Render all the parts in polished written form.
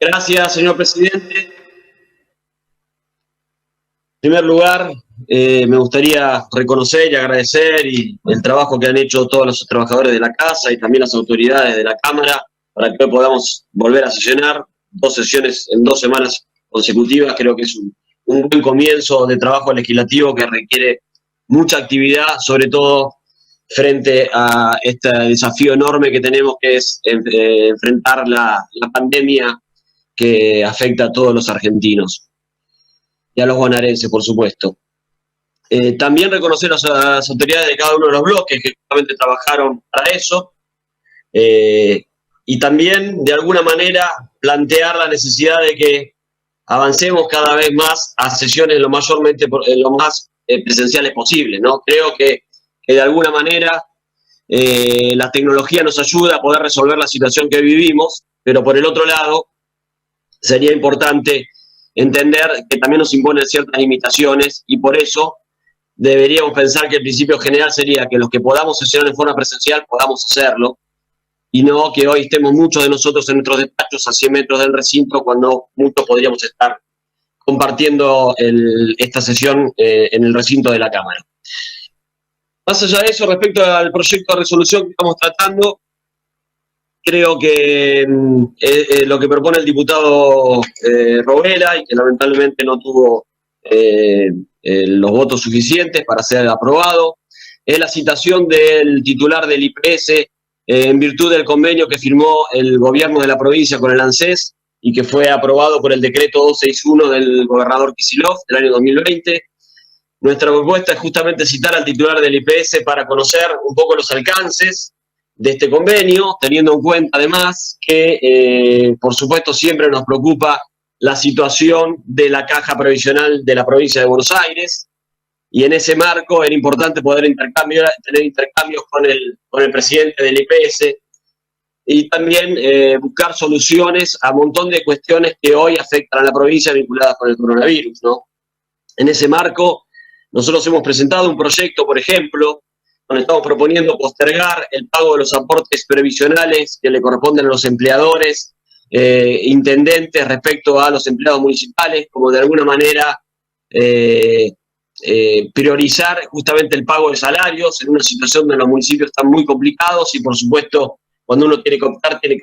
Gracias, señor presidente. En primer lugar, me gustaría reconocer y agradecer el trabajo que han hecho todos los trabajadores de la Casa y también las autoridades de la Cámara para que hoy podamos volver a sesionar 2 sesiones en 2 semanas consecutivas. Creo que es un buen comienzo de trabajo legislativo que requiere mucha actividad, sobre todo frente a este desafío enorme que tenemos, que es enfrentar la pandemia que afecta a todos los argentinos y a los bonaerenses, por supuesto. También reconocer a las autoridades de cada uno de los bloques que justamente trabajaron para eso, y también, de alguna manera, plantear la necesidad de que avancemos cada vez más a sesiones lo más presenciales posible, ¿no? Creo que de alguna manera la tecnología nos ayuda a poder resolver la situación que vivimos, pero por el otro lado, sería importante entender que también nos imponen ciertas limitaciones y por eso deberíamos pensar que el principio general sería que los que podamos sesionar en forma presencial podamos hacerlo y no que hoy estemos muchos de nosotros en nuestros despachos a 100 metros del recinto cuando muchos podríamos estar compartiendo esta sesión en el recinto de la Cámara. Más allá de eso, respecto al proyecto de resolución que estamos tratando, creo que lo que propone el diputado Robela, y que lamentablemente no tuvo los votos suficientes para ser aprobado, es la citación del titular del IPS en virtud del convenio que firmó el gobierno de la provincia con el ANSES y que fue aprobado por el decreto 261 del gobernador Kicillof del año 2020. Nuestra propuesta es justamente citar al titular del IPS para conocer un poco los alcances de este convenio, teniendo en cuenta además que, por supuesto, siempre nos preocupa la situación de la caja previsional de la provincia de Buenos Aires, y en ese marco era importante poder tener intercambios con el presidente del IPS y también buscar soluciones a un montón de cuestiones que hoy afectan a la provincia vinculadas con el coronavirus, ¿no? En ese marco, nosotros hemos presentado un proyecto, por ejemplo, donde estamos proponiendo postergar el pago de los aportes previsionales que le corresponden a los empleadores, intendentes respecto a los empleados municipales, como de alguna manera priorizar justamente el pago de salarios en una situación donde los municipios están muy complicados y, por supuesto, cuando uno tiene que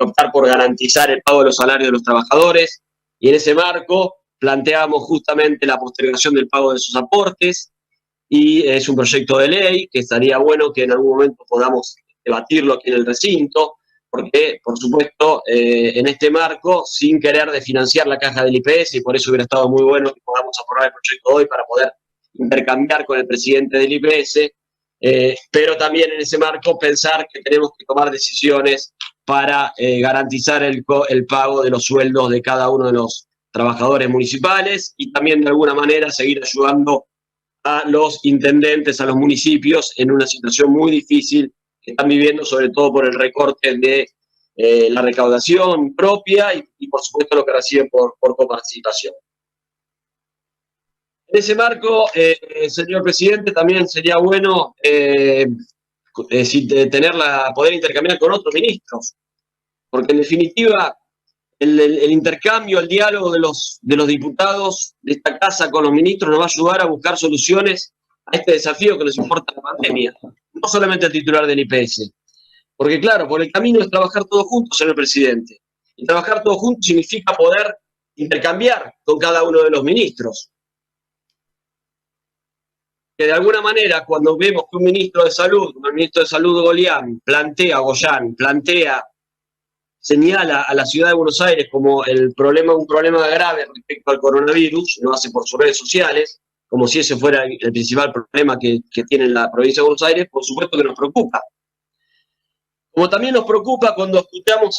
optar por garantizar el pago de los salarios de los trabajadores. Y en ese marco planteamos justamente la postergación del pago de esos aportes, y es un proyecto de ley que estaría bueno que en algún momento podamos debatirlo aquí en el recinto, porque, por supuesto, en este marco, sin querer desfinanciar la caja del IPS, y por eso hubiera estado muy bueno que podamos aprobar el proyecto hoy para poder intercambiar con el presidente del IPS, pero también en ese marco pensar que tenemos que tomar decisiones para garantizar el pago de los sueldos de cada uno de los trabajadores municipales y también de alguna manera seguir ayudando a los intendentes, a los municipios en una situación muy difícil que están viviendo, sobre todo por el recorte de la recaudación propia y por supuesto lo que reciben por coparticipación. En ese marco, señor presidente, también sería bueno poder intercambiar con otros ministros, porque en definitiva el intercambio, el diálogo de los diputados de esta casa con los ministros nos va a ayudar a buscar soluciones a este desafío que nos importa la pandemia, no solamente al titular del IPS. Porque claro, por el camino es trabajar todos juntos, señor presidente. Y trabajar todos juntos significa poder intercambiar con cada uno de los ministros. Que de alguna manera, cuando vemos que un ministro de Salud, como el ministro de Salud Goyán, señala a la ciudad de Buenos Aires como un problema grave respecto al coronavirus, lo hace por sus redes sociales, como si ese fuera el principal problema que tiene la provincia de Buenos Aires, por supuesto que nos preocupa. Como también nos preocupa cuando escuchamos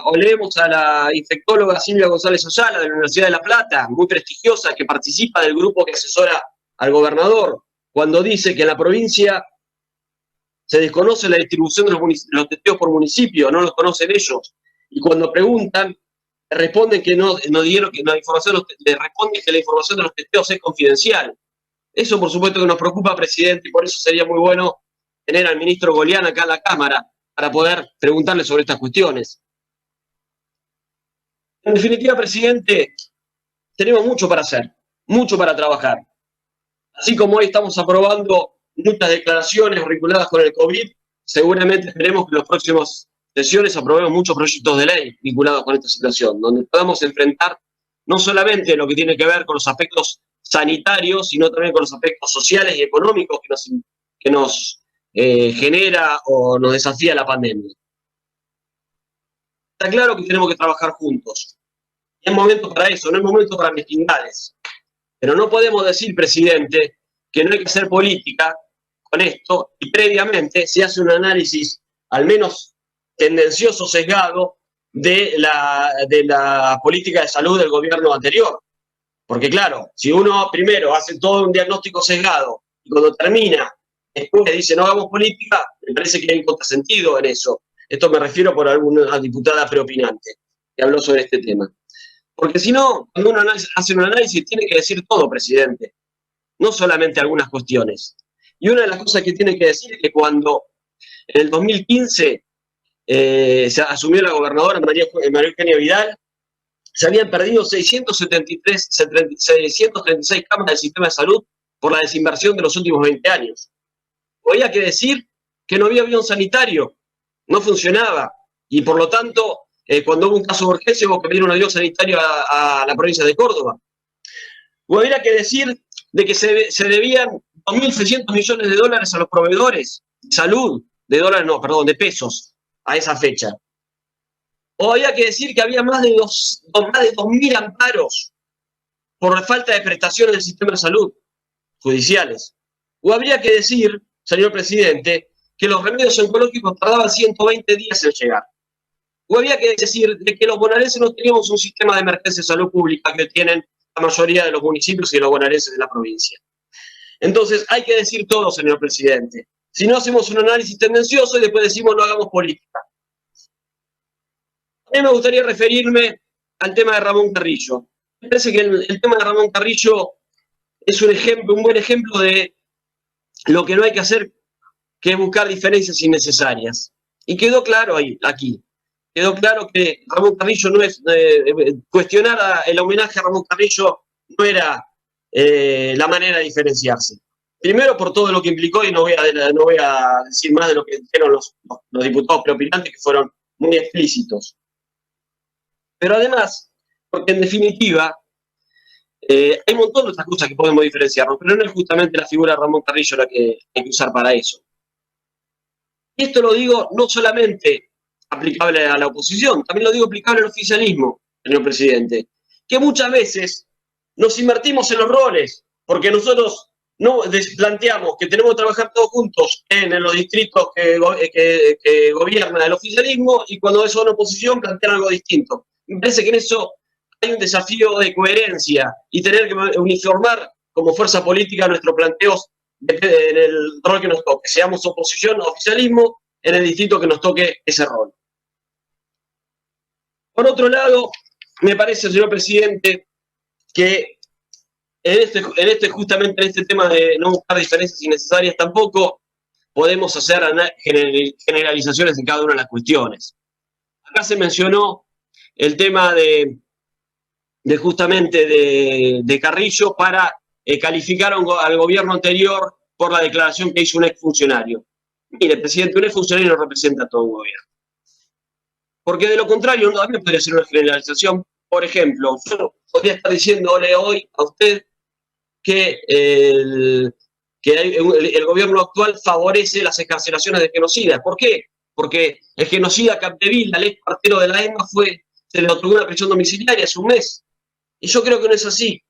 o leemos a la infectóloga Silvia González Ayala de la Universidad de La Plata, muy prestigiosa, que participa del grupo que asesora al gobernador, cuando dice que en la provincia se desconoce la distribución de los testeos por municipio, no los conocen ellos. Y cuando preguntan, responden que no dieron que la información, responden que la información de los testeos es confidencial. Eso, por supuesto, que nos preocupa, presidente, y por eso sería muy bueno tener al ministro Goyán acá en la Cámara para poder preguntarle sobre estas cuestiones. En definitiva, presidente, tenemos mucho para hacer, mucho para trabajar. Así como hoy estamos aprobando muchas declaraciones vinculadas con el COVID, seguramente esperemos que en las próximas sesiones aprobemos muchos proyectos de ley vinculados con esta situación, donde podamos enfrentar no solamente lo que tiene que ver con los aspectos sanitarios, sino también con los aspectos sociales y económicos que nos genera o nos desafía la pandemia. Está claro que tenemos que trabajar juntos. Es momento para eso, no es momento para mezquindades. Pero no podemos decir, presidente, que no hay que hacer política con esto y previamente se hace un análisis, al menos tendencioso, sesgado, de la política de salud del gobierno anterior. Porque claro, si uno primero hace todo un diagnóstico sesgado y cuando termina, después dice no hagamos política, me parece que hay un contrasentido en eso. Esto me refiero por alguna diputada preopinante que habló sobre este tema. Porque si no, cuando uno hace un análisis, tiene que decir todo, presidente, no solamente algunas cuestiones. Y una de las cosas que tiene que decir es que cuando en el 2015 se asumió la gobernadora María Eugenia Vidal, se habían perdido 636 camas del sistema de salud por la desinversión de los últimos 20 años. Había que decir que no había avión sanitario, no funcionaba, y por lo tanto, cuando hubo un caso de urgencia, hubo que pedir un avión sanitario a la provincia de Córdoba. O había que decir de que se debían 2.600 millones de dólares a los proveedores de salud, de pesos, a esa fecha. O había que decir que había más de 2.000 amparos por falta de prestaciones del sistema de salud judiciales. O habría que decir, señor presidente, que los remedios oncológicos tardaban 120 días en llegar. O había que decir de que los bonaerenses no teníamos un sistema de emergencia de salud pública que tienen la mayoría de los municipios y de los bonaerenses de la provincia. Entonces, hay que decir todo, señor presidente. Si no hacemos un análisis tendencioso y después decimos no hagamos política. A mí me gustaría referirme al tema de Ramón Carrillo. Me parece que el tema de Ramón Carrillo es un buen ejemplo de lo que no hay que hacer, que es buscar diferencias innecesarias. Y quedó claro aquí. Quedó claro que Ramón Carrillo no es, cuestionar el homenaje a Ramón Carrillo no era la manera de diferenciarse. Primero por todo lo que implicó, y no voy a decir más de lo que dijeron los diputados preopinantes, que fueron muy explícitos. Pero además, porque en definitiva, hay un montón de otras cosas que podemos diferenciarnos, pero no es justamente la figura de Ramón Carrillo la que hay que usar para eso. Y esto lo digo no solamente aplicable a la oposición, también lo digo aplicable al oficialismo, señor presidente, que muchas veces nos invertimos en los roles, porque nosotros no planteamos que tenemos que trabajar todos juntos en los distritos que gobierna el oficialismo, y cuando son oposición plantean algo distinto. Me parece que en eso hay un desafío de coherencia y tener que uniformar como fuerza política nuestros planteos en el rol que nos toque, seamos oposición o oficialismo, en el distrito que nos toque ese rol. Por otro lado, me parece, señor presidente, que justamente en este tema de no buscar diferencias innecesarias, tampoco podemos hacer generalizaciones en cada una de las cuestiones. Acá se mencionó el tema justamente de Carrillo para calificar al gobierno anterior por la declaración que hizo un exfuncionario. Mire, presidente, un exfuncionario no representa a todo un gobierno. Porque de lo contrario, no también podría ser una generalización. Por ejemplo, yo podría estar diciéndole hoy a usted que el gobierno actual favorece las excarcelaciones de genocidas. ¿Por qué? Porque el genocida Capdeville, el ex partero de la EMA, se le otorgó una prisión domiciliaria hace un mes. Y yo creo que no es así.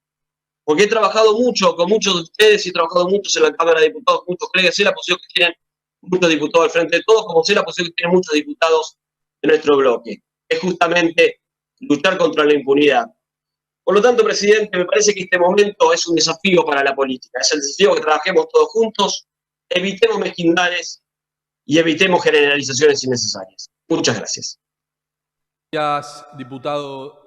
Porque he trabajado mucho con muchos de ustedes y he trabajado mucho en la Cámara de Diputados, muchos colegas, sé la posición que tienen muchos diputados al frente de todos, como sé la posición que tienen muchos diputados de nuestro bloque. Es justamente luchar contra la impunidad. Por lo tanto, presidente, me parece que este momento es un desafío para la política. Es el desafío que trabajemos todos juntos, evitemos mezquindades y evitemos generalizaciones innecesarias. Muchas gracias. Gracias, diputado